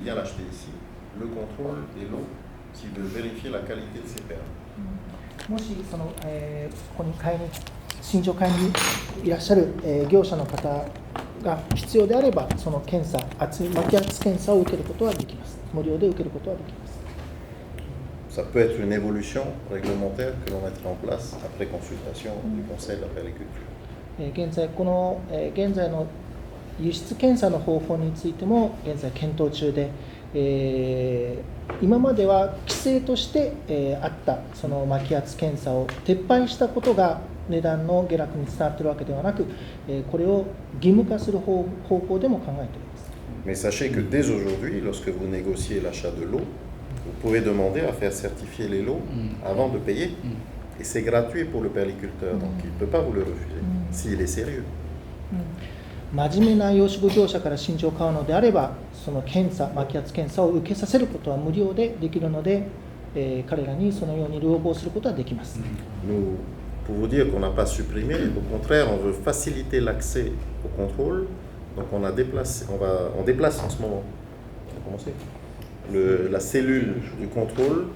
Bien l'acheter ici, le contrôle des lots, s'il veut vérifier la qualité de ses perles. もしここに新庄買いにいらっしゃる、業者の方が必要であれば、その検査、巻き圧検査を受けることはできます。無料で受けることはできます。Ça peut être une évolution réglementaire que l'on mettra en place après consultation du Conseil de la perliculture. 現在の輸出検査の方法についても現在検討中で、今までは規制として、あったその巻き圧検査を撤廃したことが値段の下落につながっているわけではなく、これを義務化する方向でも考えています。Mais sachez que dès aujourd'hui, lorsque vous négociez l'achat de lots, vous pouvez demander à faire certifier les lots avant de payer. Et c'est gratuit pour le perliculteur, donc il ne peut pas vous le refuser, s'il est sérieux. 真面目な養殖業者から新庄を買うのであれば、その巻き圧検査を受けさせることは無料でできるので、彼らにそのように要望することはできます。Nous, pour vous dire qu'on n'a pas supprimé, au contraire, on veut faciliter l'accès au contrôle. Donc on déplace en ce moment. La cellule du contrôle,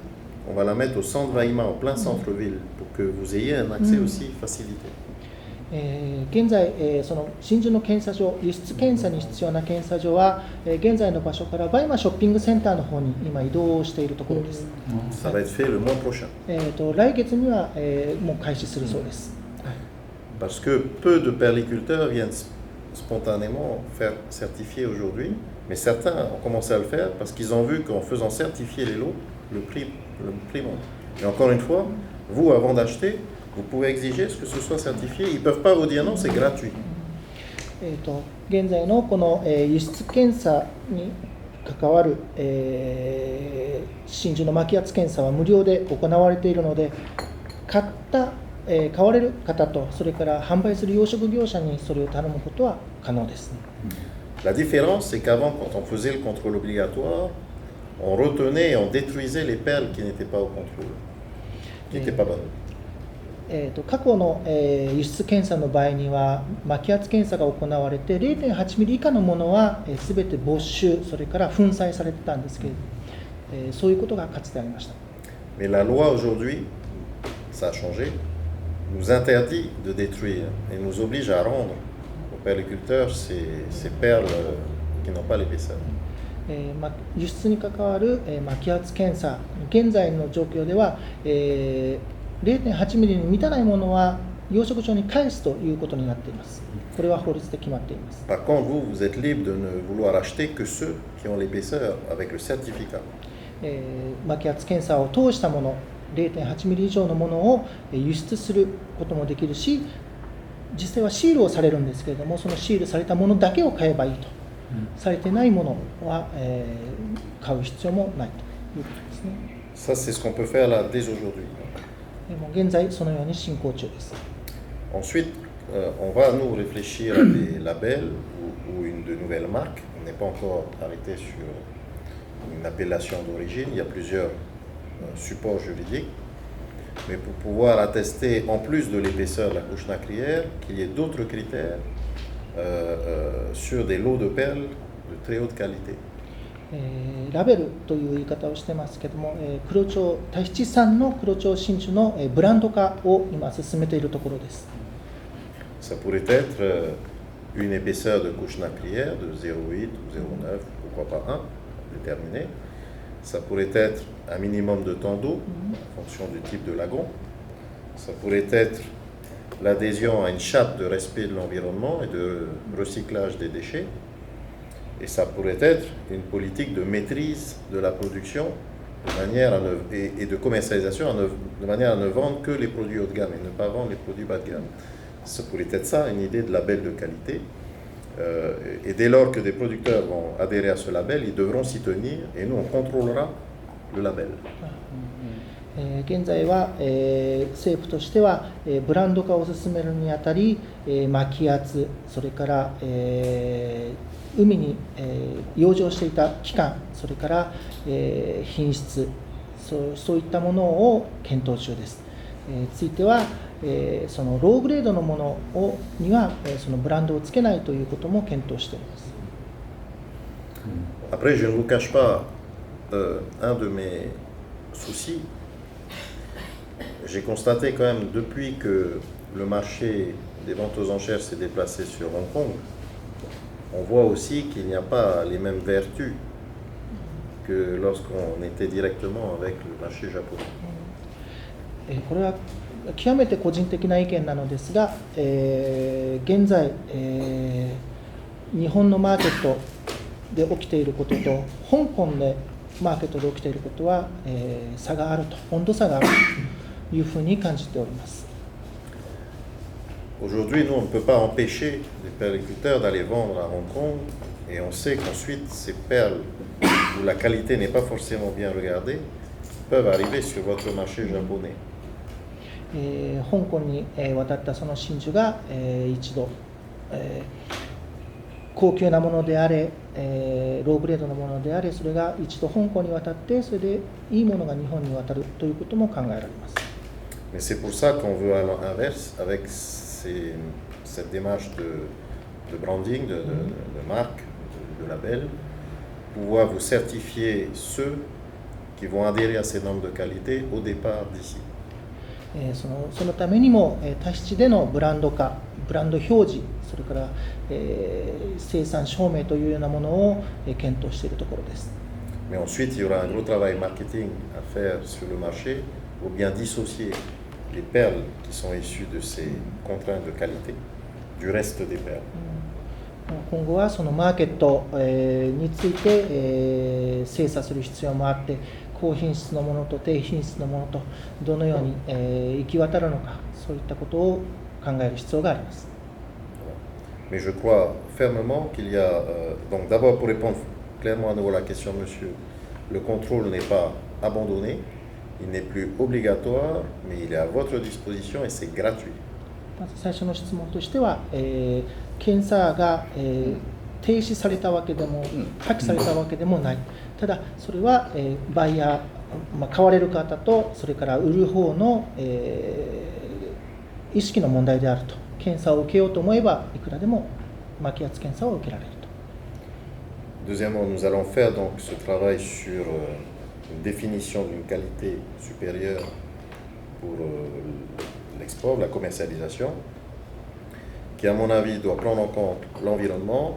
on va la mettre au centre Vaima, en plein centre-ville, pour que vous ayez un accès aussi facilité. 現在、その真珠の検査場、輸出検査に必要な検査場は、現在の場所からバイマショッピングセンターの方に今移動しているところです。Ça va être fait le mois prochain. 来月には、もう開始するそうです。Parce que peu de perliculteurs viennent spontanément faire certifier aujourd'hui, mais certains ont commencé à le faire parce qu'ils ont vu qu'en faisant certifier les lots, le prix monte. Et encore une fois, vous, avant d'acheter, vous pouvez exiger que ce soit certifié. Ils ne peuvent pas vous dire non, c'est gratuit. 現在のこの輸出検査に関わる真珠の巻き圧検査は無料で行われているので、買われる方とそれから販売する養殖業者にそれを頼むことは可能です。La différence, c'est qu'avant, quand on faisait le contrôle obligatoire, on retenait et on détruisait les perles qui n'étaient pas au contrôle, qui n'étaient pas bonnes. 過去の輸出検査の場合には巻き圧検査が行われて 0.8 ミリ以下のものは全て没収、それから粉砕されてたんですけれども、そういうことがかつてありました。Mais la loi aujourd'hui, ça a changé, nous interdit de détruire et nous oblige à rendre aux perliculteurs ces perles qui n'ont pas l'épaisseur. 輸出に関わる巻き圧検査、現在の状況では、0.8 ミリに満たないものは養殖場に返すということになっています。これは法律で決まっています。Par contre, vous êtes libre de ne vouloir acheter que ceux qui ont l'épaisseur avec le certificat. 巻き圧検査を通したもの、0.8 ミリ以上のものを輸出することもできるし、実際はシールをされるんですけれども、そのシールされたものだけを買えばいいと。されてないものは、買う必要もないということですね。Ça, c'est ce qu'on peut faire là dès aujourd'hui. 現在そのように進行中です。Ensuite, on va nous réfléchir à des labels ou de nouvelles marques. On n'est pas encore arrêté sur une appellation d'origine. Il y a plusieurs supports juridiques. Mais pour pouvoir attester, en plus de l'épaisseur de la couche naclière, qu'il y ait d'autres critères sur des lots de perles de très haute qualité. ラベルという言い方をしてますけども、黒蝶、タヒチ産の黒蝶真珠のブランド化を今進めているところです。Ça pourrait être une épaisseur de couche naclière de 0,8 ou 0,9, pourquoi pas 1, déterminé. Ça pourrait être un minimum de temps d'eau en fonction du type de lagon. Ça pourrait être l'adhésion à une charte de respect de l'environnement et de recyclage des déchets. Et ça pourrait être une politique de maîtrise de la production de manière et de commercialisation de manière à ne vendre que les produits haut de gamme et ne pas vendre les produits bas de gamme. Ça pourrait être ça, une idée de label de qualité. Et dès lors que des producteurs vont adhérer à ce label, ils devront s'y tenir et nous, on contrôlera le label. 現在は、政府としては、ブランド化を進めるにあたり、巻き圧、それから、海に、養生していた期間、それから、品質、そういったものを検討中です。ついては、そのローグレードのものには、そのブランドをつけないということも検討しています。Après, je ne vous cache pas, un de mes soucis, j'ai constaté quand même depuis que le marché des ventes aux enchères s'est déplacé sur Hong Kong, on voit aussi qu'il n'y a pas les mêmes vertus que lorsqu'on était directement avec le marché japonais. これは極めて個人的な意見なのですが、現在、日本のマーケットで起きていることと香港でマーケットで起きていることは、差があると、温度差があるというふうに感じております。Aujourd'hui, nous, on ne peut pas empêcher les perliculteurs d'aller vendre à Hong Kong, et on sait qu'ensuite, ces perles, où la qualité n'est pas forcément bien regardée, peuvent arriver sur votre marché japonais. 香港に渡ったその真珠が、一度、高級なものであれ、ローグレードのものであれ、それが一度香港に渡って、それでいいものが日本に渡るということも考えられます。Mais c'est pour ça qu'on veut à l'inverse, avec cette démarche de branding, de marque, de label, pouvoir vous certifier ceux qui vont adhérer à ces normes de qualité au départ d'ici. そのためにもタヒチでのブランド化、ブランド表示、それから、生産証明というようなものを検討しているところです。Mais ensuite, il y aura un gros travail marketing à faire sur le marché pour bien dissocier les perles qui sont issues de ces contraintes de qualité du reste des perles. 今後はそのマーケットについて精査する必要もあって、高品質のものと低品質のものとどのように行き渡るのか、そういったことを考える必要があります。Mais je crois fermement qu'il y a, donc d'abord pour répondre clairement à nouveau à la question, monsieur, le contrôle n'est pas abandonné, il n'est plus obligatoire, mais il est à votre disposition et c'est gratuit. まず最初の質問としては、検査が、停止されたわけでも破棄されたわけでもない。ただそれは、バイヤー、買われる方とそれから売る方の、意識の問題であると。検査を受けようと思えばいくらでも巻き圧検査を受けられると。Deuxièmement, nous allons faire donc ce travail sur une définition d'une qualité supérieure pour l'export, la commercialisation, qui à mon avis doit prendre en compte l'environnement,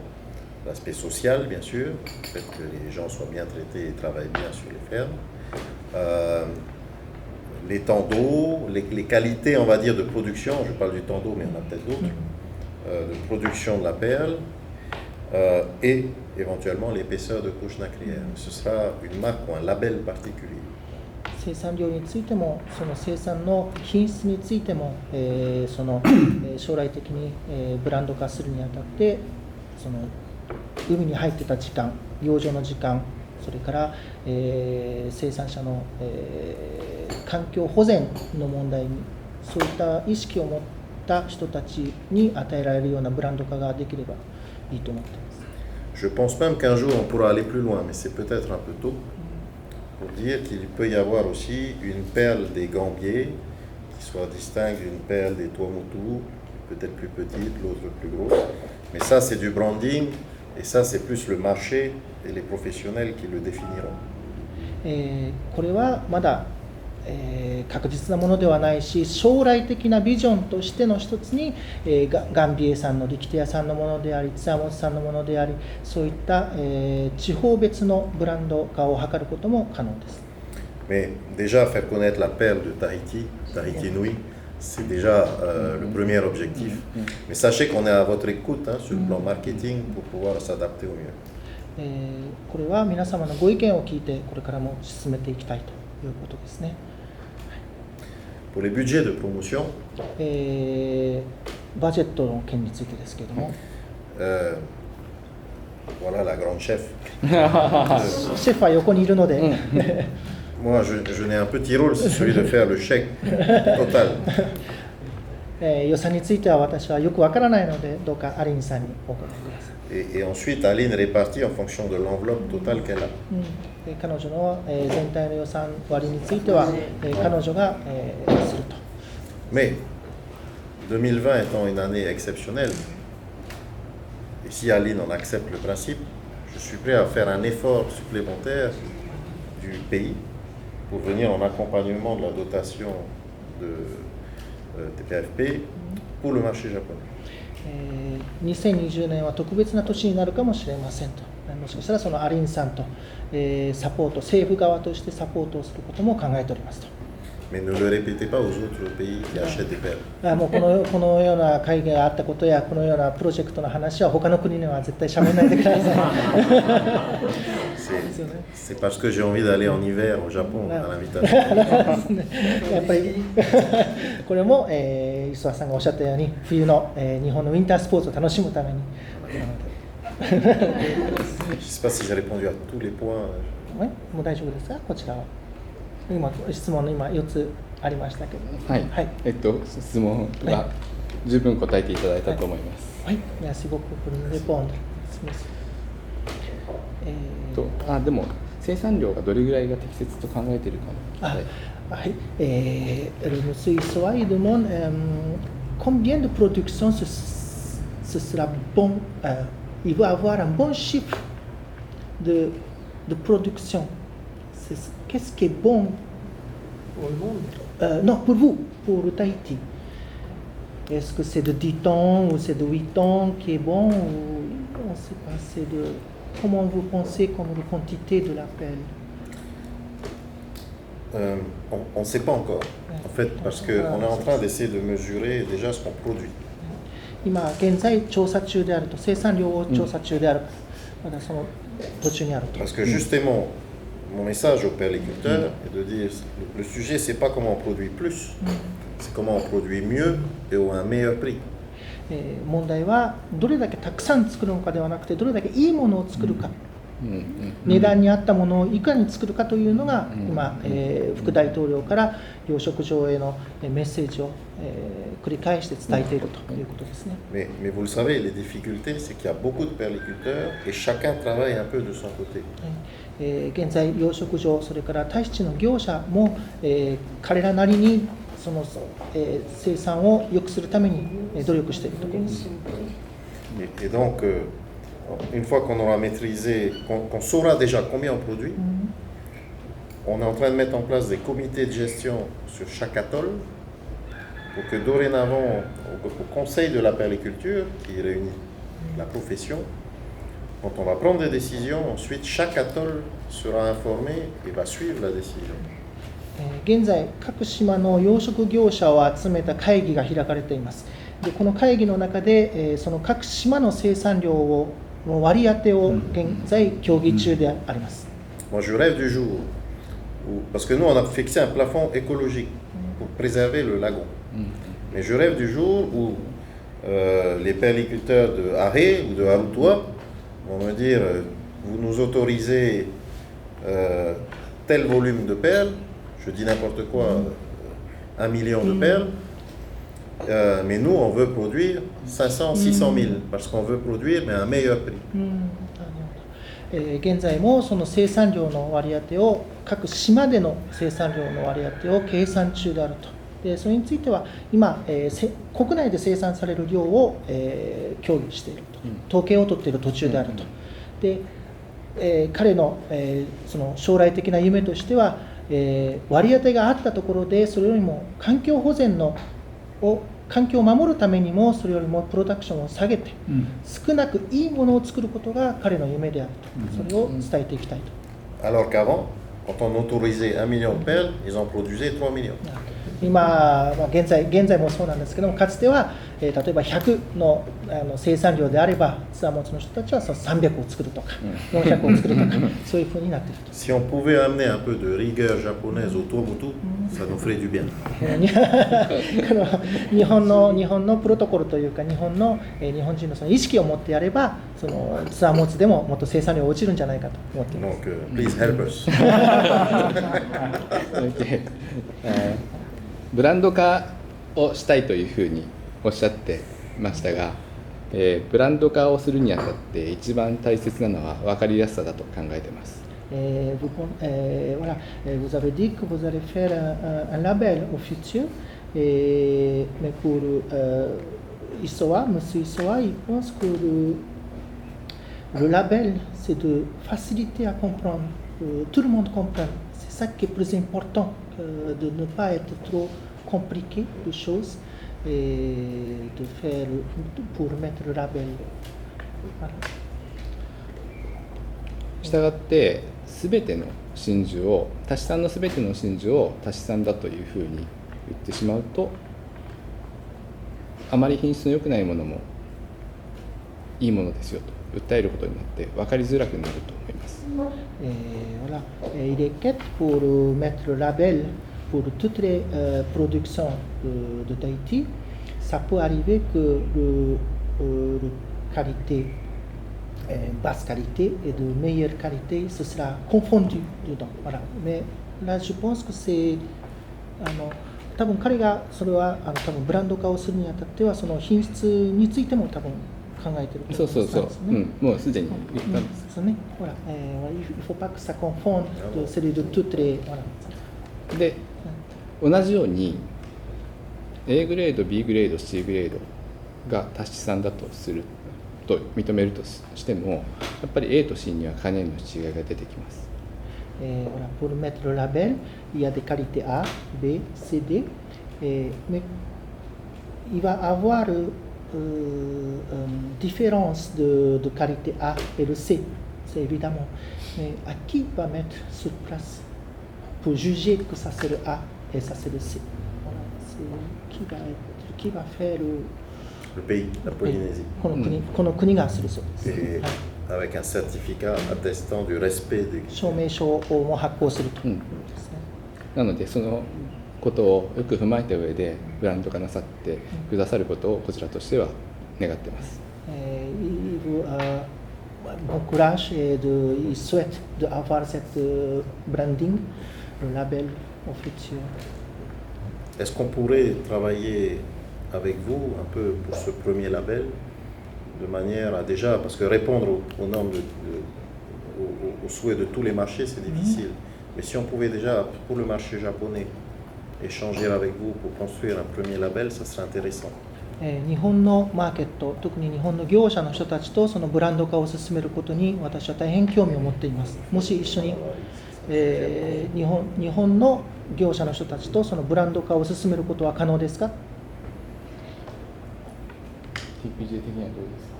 l'aspect social bien sûr, le fait que les gens soient bien traités et travaillent bien sur les fermes, les temps d'eau, les qualités on va dire de production, je parle du temps d'eau mais il y en a peut-être d'autres, de production de la perle, et éventuellement l'épaisseur de couche nacréaire. Ce sera une marque ou un label particulier. 生産量についても、その生産の品質についても、その将来的にブランド化するにあたって、その海に入ってた時間、養生の時間、それから、生産者の、環境保全の問題に、そういった意識を持った人たちに与えられるようなブランド化ができればいいと思っています。Je pense même qu'un jour on pourra aller plus loin, mais c'est peut-être un peu tôt, pour dire qu'il peut y avoir aussi une perle des Gambiers qui soit distincte d'une perle des Tuamotu, peut-être plus petite, l'autre plus grosse. Mais ça, c'est du branding, et ça, c'est plus le marché et les professionnels qui le définiront. これはまだ、確実なものではないし、将来的なビジョンとしての一つに、ガンビエさんの力手屋さんのものであり、ツアモスさんのものであり、そういった、地方別のブランド化を図ることも可能です。Mais déjà faire connaître la perle de Tahiti, Tahiti Nui, c'est déjà le premier objectif. Mais sachez qu'on est à votre écoute sur le plan marketing pour pouvoir s'adapter au mieux. これは皆様のご意見を聞いて、これからも進めていきたいということですね。Pour les budgets de promotion, バジェットの件についてですけれども、voilà la grande chef. シェフは横にいるので、Moi, je n'ai un petit rôle, c'est celui de faire le chèque total. 予算については私はよくわからないので、どうかアリンさんにお伺いください。Et ensuite, Aline répartit en fonction de l'enveloppe totale qu'elle a. 彼女の全体の予算割については彼女がすると。Mais 2020 étant une année exceptionnelle, et si Aline en accepte le principe, je je suis prêt à faire un effort supplémentaire du pays pour venir en accompagnement de la dotation de TPFP pour le marché japonais. 2020年は特別な年になるかもしれませんと。もしかしたらそのアリンさんとサポート、政府側としてサポートをすることも考えておりますと。Mais ne le répétez pas aux autres pays qui achètent des perles. もうこのような会議があったことやこのようなプロジェクトの話は他の国には絶対喋らないでください。C'est parce que j'ai envie d'aller en hiver au Japon à l'invitation. やっぱりこれも磯田さんがおっしゃったように冬の日本のウィンタースポーツを楽しむために。Je ne sais pas si j'ai répondu à tous les points. もう大丈夫ですか、こちらは。今質問の4つありましたけど。はい。はい、質問は十分答えていただいたと思います。はい。Merci beaucoup pour le répondre. でも生産量がどれぐらいが適切と考えているかも。はい。Le monsieur Issoa demande combien de production ce sera bon. Il va avoir un bon chiffre de production. Qu'est-ce qui est bon pour le monde? Non, pour vous, pour Tahiti. Est-ce que c'est de 10 tonnes ou c'est de 8 tonnes qui est bon ou on ne sait pas, c'est de... Comment vous pensez comme la quantité de la pelle? On ne sait pas encore, en fait, parce qu'on est en train d'essayer de mesurer déjà ce qu'on produit. 今現在調査中であると、生産量を調査中である、まだその途中にあると。Parce que justement, mon message aux perliculteurs est de dire le sujet c'est pas comment on produit plus, c'est comment on produit mieux et à un meilleur prix. 問題はどれだけたくさん作るのかではなくて、どれだけいいものを作るか、値段に合ったものをいかに作るかというのが今、副大統領から養殖場へのメッセージを繰り返して伝えているということですね。Mais vous le savez, les difficultés, c'est qu'il y a beaucoup de perliculteurs et chacun travaille un peu de son côté. 現在養殖場、それからタヒチの業者も、彼らなりにその、生産を良くするために努力しているところです。Et donc, une fois qu'on aura maîtrisé, qu'on saura déjà combien on produit, on est en train de mettre en place des comités de gestion sur chaque atoll pour que dorénavant, au conseil de la perliculture, qui réunit la profession, quand on va prendre des décisions, ensuite chaque atoll sera informé et va suivre la décision. 現在、各島の養殖業者を集めた会議が開かれています。でこの会議の中で、その各島の生産量をの割り当てを現在協議中であります。Moi, je rêve du jour où, parce que nous, on a fixé un plafond écologique pour préserver le lagon. Mais je rêve du jour où les perliculteurs de Haré ou de Harutoa vont me dire vous nous autorisez tel volume de perles, je dis n'importe quoi, 1 million de perles, mais nous on veut produire 500, 600 000 parce qu'on veut produire mais à un meilleur prix. 現在もその生産量の割り当てを各島での生産量の割り当てを計算中であると。でそれについては今、国内で生産される量を、協議していると、統計を取っている途中であると。で彼の、その将来的な夢としては、割り当てがあったところでそれよりも環境保全の環境を守るためにもそれよりもプロダクションを下げて、少なくいいものを作ることが彼の夢であると、それを伝えていきたいと。Alors qu'avant, quand on autorisait 1 million de perles, ils en produisaient 3 millions. 今、現在もそうなんですけども、かつては、例えば100の、生産量であれば、つわもつの人たちはその300を作るとか、400を作るとか、そういうふうになっていると。Si on pouvait amener un peu de rigueur japonaise au Tuamotu, ça nous ferait du bien. 日本のプロトコルというか、日本人のその意識を持ってやれば、そのつわもつでももっと生産量が落ちるんじゃないかと思っています。Donc, please help us. ブランド化をしたいというふうにおっしゃってましたが、ブランド化をするにあたって一番大切なのは分かりやすさだと考えています。Voilà, vous avez dit que vous allez faire un label au futur, mais pour Issoa, Monsieur Issoa, il pense que le label, c'est de faciliter à comprendre, tout le monde comprend. C'est ça qui est plus important, de ne pas être trop compliqué les choses et de faire pour mettre le label. Voilà. したがって全ての真珠を足し算の全ての真珠を足し算だというふうに言ってしまうとあまり品質の良くないものもいいものですよと訴えることになって分かりづらくなると思います。Voilà. Il est quête pour mettre le label pour toutes les productions de Tahiti. Ça peut arriver que le qualité basse qualité et de meilleure qualité, ce sera confondu dedans. Voilà. Mais là, je pense que c'est 多分彼がそれは多分ブランド化をするにあたってはその品質についても多分考えてると思いますね。そう、もうすでに言ったんです。ですね。Voilà. Il faut pas que ça confonde celui de toutes les. Voilà. で、同じように A グレード、B グレード、C グレードが足し算だとすると認めるとしても、やっぱり A と C にはかなりの違いが出てきます。Voilà, pour mettre le label, il y a des qualités A, B, C, D, mais il va y avoir une différence de qualité A et de C, c'est évidemment. Mais à qui va mettre sur place pour juger que ça c'est le A et ça c'est le C? Voilà, c'est qui va faire le pays, la Polynésie. この国がするそうです。 Et avec un certificat attestant du respect des 証明書を発行すると。なのでそのことをよく踏まえた上でブランド化なさってくださることをこちらとしては願っています。Bon courage et il souhaite d'avoir cette branding, le label officiel. Est-ce qu'on pourrait travailler avec vous un peu pour ce premier label de manière à déjà, parce que répondre aux normes, aux souhaits de tous les marchés, c'est difficile. Mais si on pouvait déjà, pour le marché japonais, échanger avec vous pour construire un premier label, ça serait intéressant. 日本のマーケット、特に日本の業者の人たちとそのブランド化を進めることに私は大変興味を持っています。もし一緒に、日本の業者の人たちとそのブランド化を進めることは可能ですか？ TPJ 的にはどうですか？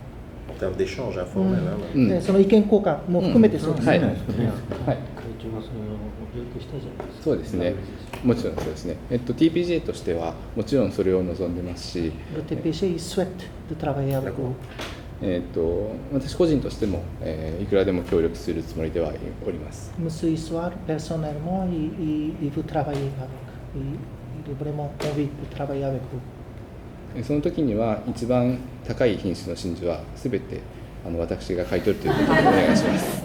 En termes d'échange informel. その意見交換も含めてそうですね。はい。会長がそれをお受けしたじゃないですか。そうですね。もちろんそうですね。TPJ としてはもちろんそれを望んでますし、Le TPG souhaite de travailler avec vous. 私個人としても、いくらでも協力するつもりではおります。Monsieur Issoire, personnellement, il veut travailler avec. Il est vraiment envie de travailler avec vous. その時には一番高い品質の真珠はすべて私が買い取るということでお願いします。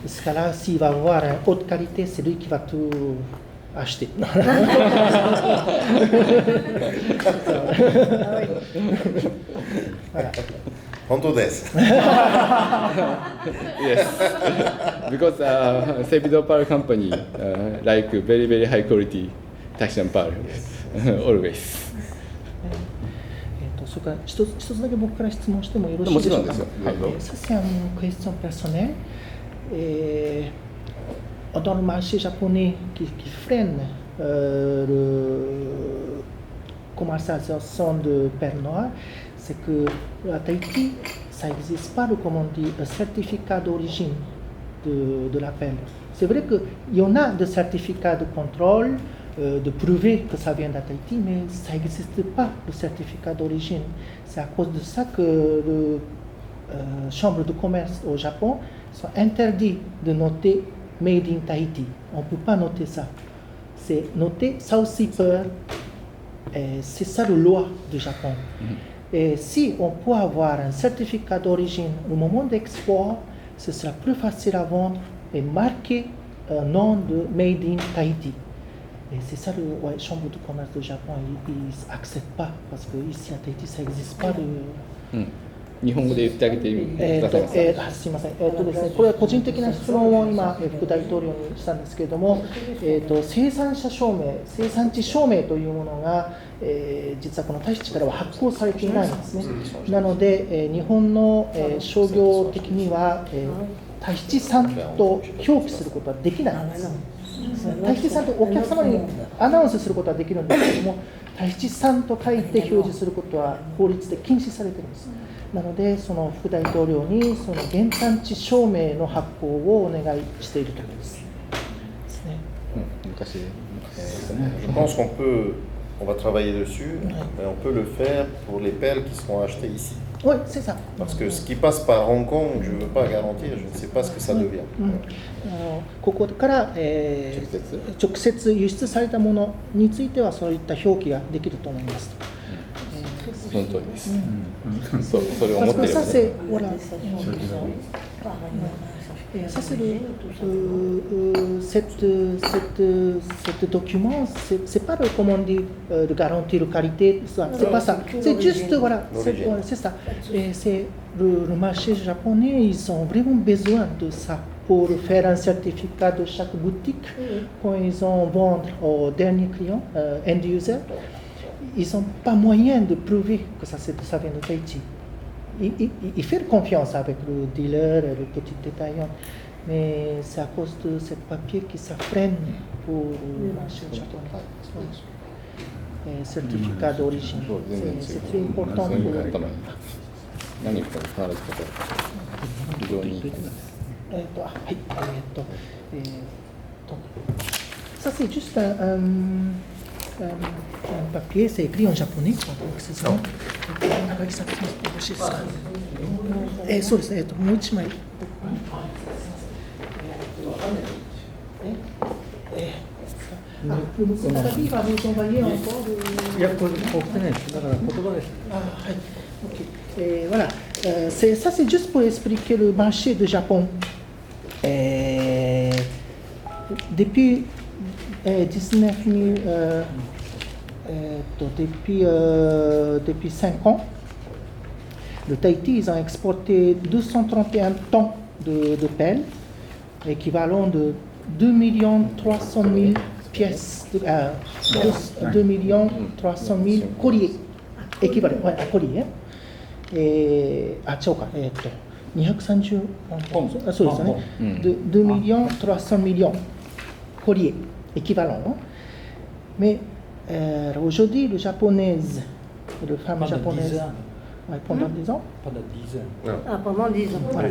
Parce que là, s'il va avoir une haute qualité, c'est lui qui va tout acheter. Voilà. Honto desu. Yes, because Seibido Pearl Company like very very high quality Taishan pearl always. それから一つだけ僕から質問してもよろしいでしょうか。もちろんですよ。Ça c'est une question personnelle. Dans le marché japonais qui freine la commercialisation de perles noires, c'est que à Tahiti, ça n'existe pas, comment on dit, le certificat d'origine de la perle. C'est vrai qu'il y en a des certificats de contrôle, de prouver que ça vient de Tahiti, mais ça n'existe pas, le certificat d'origine. C'est à cause de ça que la Chambre de commerce au Japon sont interdits de noter Made in Tahiti. On ne peut pas noter ça. C'est noter South Sea Pearl. C'est ça la loi du Japon. Et si on peut avoir un certificat d'origine au moment d'export, ce sera plus facile à vendre et marquer un nom de Made in Tahiti. Et c'est ça, la Chambre de commerce du Japon, ils n'acceptent pas parce qu'ici à Tahiti, ça n'existe pas. 日本語で言ってあげてくださいますか。すみません、ですね、これは個人的な質問を今、副大統領にしたんですけれども、生産者証明、生産地証明というものが、実はこのタヒチからは発行されていないんですね。なので、日本の、商業的には、タヒチ産と表記することはできないんです。タヒチ産とお客様にアナウンスすることはできるんですけれども、タヒチ産と書いて表示することは法律で禁止されているんです。なので、その副大統領にその原産地証明の発行をお願いしているところです。Je pense on va travailler dessus, mais on peut le faire pour les pelles qui seront achetées ici. Oui, c'est ça. Parce que ce qui passe par Hong Kong, je ne veux pas garantir, je ne sais pas ce que ça devient. ここから、直接輸出されたものについてはそういった表記ができると思います。その通りです。それを思っている。Ça c'est ce document, c'est pas comment dire de garantir la qualité, c'est pas ça. C'est juste voilà, c'est ça. C'est le marché japonais, ils ont vraiment besoin de ça pour faire un certificat de chaque boutique quand ils ont vendre aux derniers clients, end user. Ils n'ont pas moyen de prouver que ça vient de Tahiti. Ils font confiance avec le dealer et le petit détaillant, mais c'est à cause de ce papier qui ça freine pour le marché japonais. Certificat d'origine, c'est très important pour le. 何か変わらず方非常にいいと思います。Ça c'est juste un papier, c'est écrit en japonais. そうですね。もう一枚。Voilà. Ça c'est juste pour expliquer le marché du Japon. Depuis 19 000, depuis 5 ans, le Tahiti, ils ont exporté 231 tonnes de pelles, équivalent de 2 300 000 pièces, 2 300 000 colliers, équivalent, ouais, colliers. そうか、230万トン、そうですね、2 300 000 colliers équivalent. Mais aujourd'hui, le japonais, le femme japonaise, pendant 10 ans. Pendant 10 ans. Ah, pendant 10 ans. Voilà,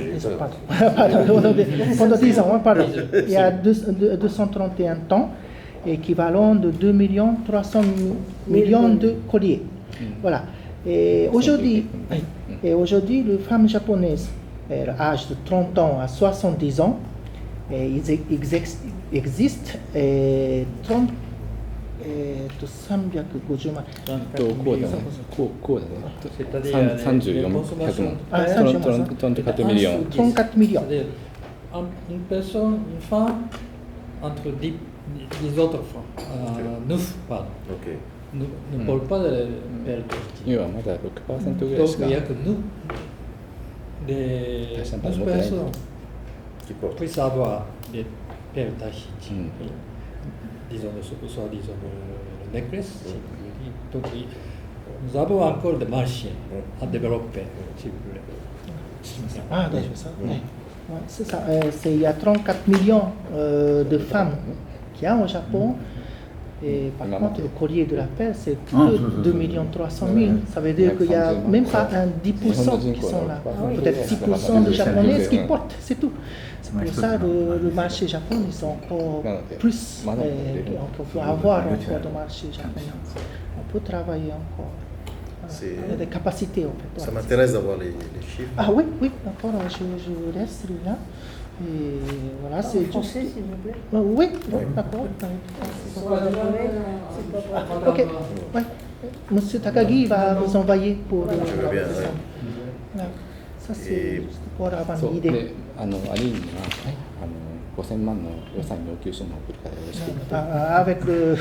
pendant 10 ans, pardon. Il y a 231 tonnes, équivalent de 2 300 000 de colliers. Voilà. Et aujourd'hui, les femmes japonaises, âge de 30 ans à 70 ans, il existe 350万。こうだね。こうだね。34万。34 millions. 34 millions. Une personne, une femme, entre 10 autres femmes. 9, pardon. Ne parle pas de pelle. 今はまだ 6% ぐらいしか。Donc,約9 de 9 personnes puissent avoir des pelles Tahiti. Disons, soit disons le necklace. Donc, nous avons encore des marchés à développer, s'il vous plaît. Ah, déjà ça. C'est ça. Il y a 34 millions de femmes qu'il y a au Japon. Et par contre, le collier de la pelle, c'est que 2 300 000. Ça veut dire qu'il n'y a même pas un 10% qui sont là. Peut-être 6% de japonaises qui portent, c'est tout. C'est pour ça que le marché japonais, ils sont encore plus. On peut avoir encore de marché japonais. On peut travailler encore. Il y a des capacités en fait. Ça m'intéresse d'avoir les chiffres. Ah oui, d'accord, je laisse celui-là. Et voilà, c'est français, s'il vous plaît. Oui, d'accord. Ok. Ouais. Monsieur Takagi va vous envoyer pour. Je veux bien. Ça c'est juste pour avoir une idée. アリーナは5000万の予算要求書も送るからよろしく。avec le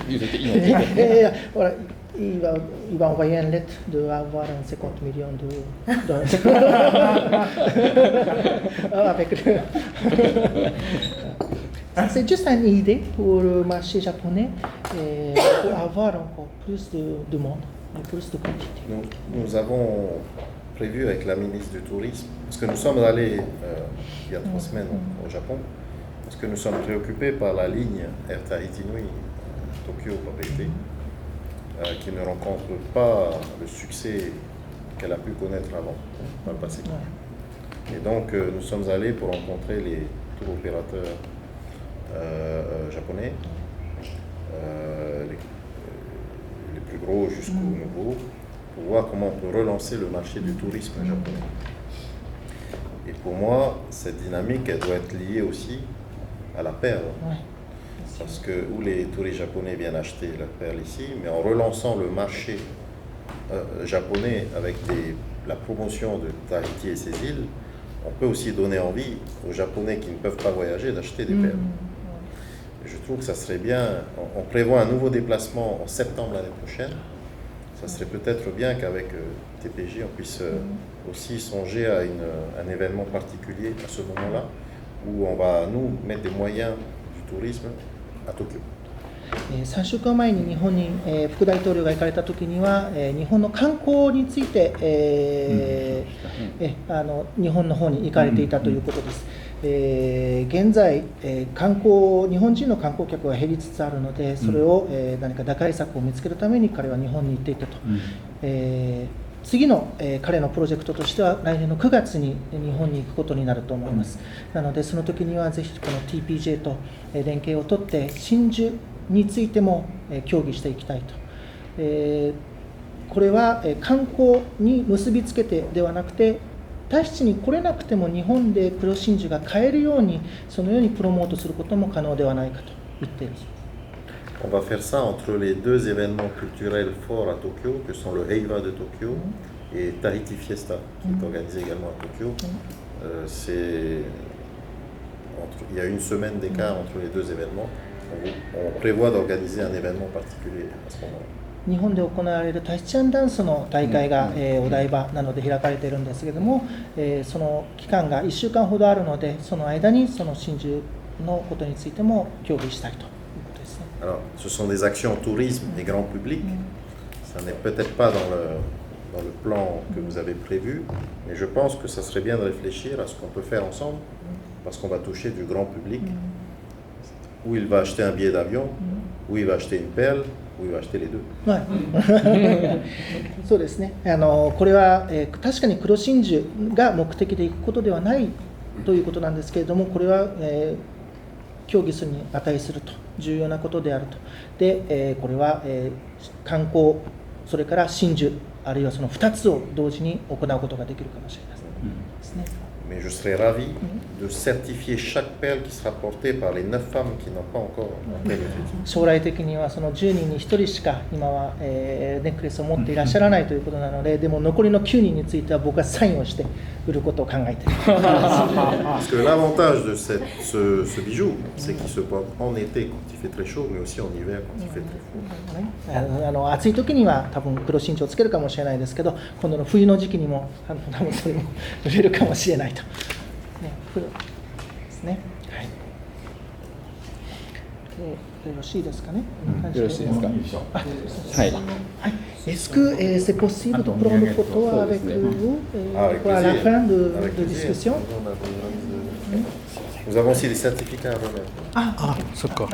言うていいので。voilà, il va envoyer une lettre de avoir 50 millions avec le c'est juste une idée pour le marché japonais pour avoir encore plus de monde et plus de quantité. Nous avons prévu avec la ministre du Tourisme, parce que nous sommes allés il y a 3 semaines au Japon, parce que nous sommes préoccupés par la ligne Air Tahiti Nui Tokyo-Papeete, qui ne rencontre pas le succès qu'elle a pu connaître avant, dans le passé. Et donc nous sommes allés pour rencontrer les tours opérateurs japonais, les plus gros jusqu'aux nouveaux, pour voir comment on peut relancer le marché du tourisme japonais. Et pour moi, cette dynamique, elle doit être liée aussi à la perle. Parce que où les touristes japonais viennent acheter la perle ici, mais en relançant le marché japonais avec la promotion de Tahiti et ses îles, on peut aussi donner envie aux Japonais qui ne peuvent pas voyager d'acheter des perles. Et je trouve que ça serait bien, on prévoit un nouveau déplacement en septembre l'année prochaine. Ça serait peut-être bien qu'avec TPJ, on puisse aussi songer à un événement particulier à ce moment-là, où on va nous mettre des moyens du tourisme à Tokyo. 3週間前に日本に、副大統領が行かれたときには、日本の観光について、日本の方に行かれていたということです。現在、日本人の観光客は減りつつあるので、それを、何か打開策を見つけるために彼は日本に行っていたと。次の、彼のプロジェクトとしては来年の9月に日本に行くことになると思います。なのでその時にはぜひこの TPJ と連携を取って真珠についても協議していきたいと。これは観光に結びつけてではなくて、タヒチに来れなくても日本で黒真珠が買えるように、そのようにプロモートすることも可能ではないかと言っている。On va faire ça entre les 2 événements culturels forts à Tokyo, que sont le Heiwa de Tokyo et Tahiti Fiesta, qui est organisé également à Tokyo. Il y a une semaine d'écart entre les 2 événements. On prévoit d'organiser un événement particulier à ce moment-là. 日本で行われるタヒチアンダンスの大会が、お台場などで開かれているんですけれども、その期間が1週間ほどあるので、その間にその真珠のことについても協議したいということですね。Alors, ce sont des actions tourisme et grand public. Ça n'est peut-être pas dans le plan que vous avez prévu, mais je pense que ça serait bien de réfléchir à ce qu'on peut faire ensemble, parce qu'on va toucher du grand public, où il va acheter un billet d'avion, où il va acheter une perle, où il va acheter les deux. はい、そうですね。これは、確かに黒真珠が目的で行くことではないということなんですけれども、これは、協議するに値すると、重要なことであると。で、これは、観光、それから真珠、あるいはその2つを同時に行うことができるかもしれませんですね。Mais je serais ravi de certifier chaque perle qui sera portée par les 9 femmes qui n'ont pas encore un perle. 将来的にはその10人に1人しか今は、ネックレスを持っていらっしゃらないということなので、でも残りの9人については僕はサインをして売ることを考えています。Parce que l'avantage de ce bijou, c'est qu'il se porte en été quand il fait très chaud, mais aussi en hiver quand il fait très froid. 暑い時には多分黒真珠をつけるかもしれないですけど、今度の冬の時期にも多分それも売れるかもしれないと。ですね。はい。よろしいですかね。よろしいですか。はい。Est-ce que c'est possible de prendre une photo avec vous pour la fin de discussion? Nous avons aussi des certificats à remettre. Ah, d'accord.